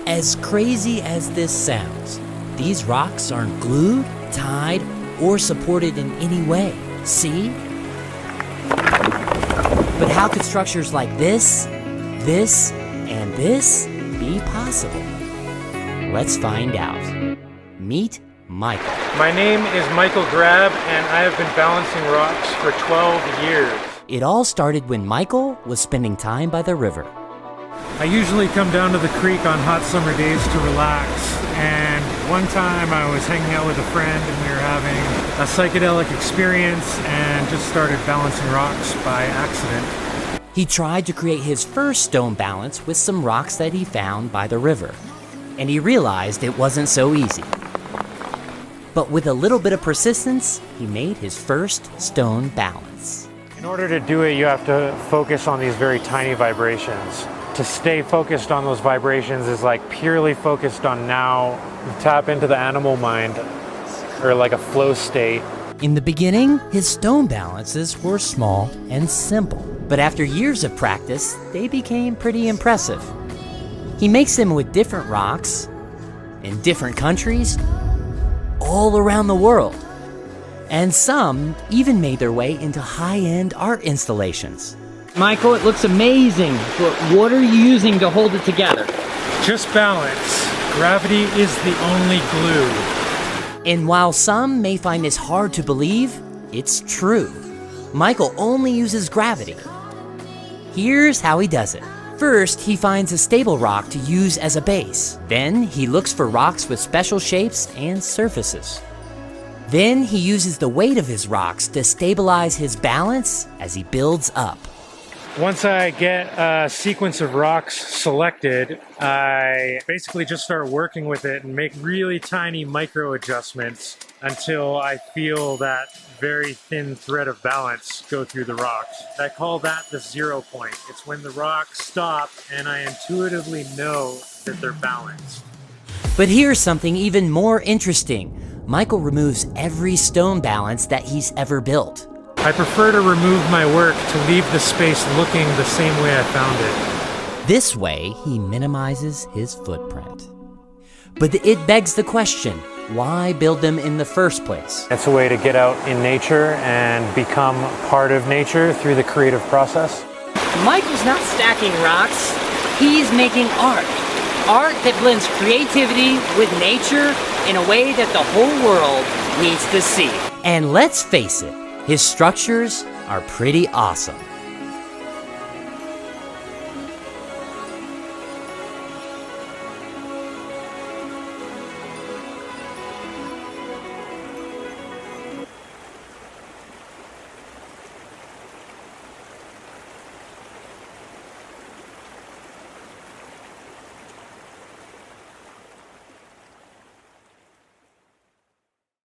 As crazy as this sounds, these rocks aren't glued, tied, or supported in any way. See? But how could structures like this, and this be possible? Let's find out. Meet Michael. My name is Michael Grab, and I have been balancing rocks for 12 years. It all started when Michael was spending time by the river. I usually come down to the creek on hot summer days to relax, and one time I was hanging out with a friend and we were having a psychedelic experience and just started balancing rocks by accident. He tried to create his first stone balance with some rocks that he found by the river, and he realized it wasn't so easy. But with a little bit of persistence, he made his first stone balance. In order to do it, you have to focus on these very tiny vibrations. To stay focused on those vibrations is like purely focused on now. You tap into the animal mind, or like a flow state. In the beginning, his stone balances were small and simple, but after years of practice, they became pretty impressive. He makes them with different rocks, in different countries, all around the world. And some even made their way into high-end art installations. Michael, it looks amazing, but what are you using to hold it together? Just balance. Gravity is the only glue. And while some may find this hard to believe, it's true. Michael only uses gravity. Here's how he does it. First, he finds a stable rock to use as a base. Then, he looks for rocks with special shapes and surfaces. Then, he uses the weight of his rocks to stabilize his balance as he builds up. Once I get a sequence of rocks selected, I basically just start working with it and make really tiny micro adjustments until I feel that very thin thread of balance go through the rocks. I call that the 0 point. It's when the rocks stop and I intuitively know that they're balanced. But here's something even more interesting. Michael removes every stone balance that he's ever built. I prefer to remove my work to leave the space looking the same way I found it. This way, he minimizes his footprint. But it begs the question, why build them in the first place? It's a way to get out in nature and become part of nature through the creative process. Michael's not stacking rocks, he's making art. Art that blends creativity with nature in a way that the whole world needs to see. And let's face it, his structures are pretty awesome.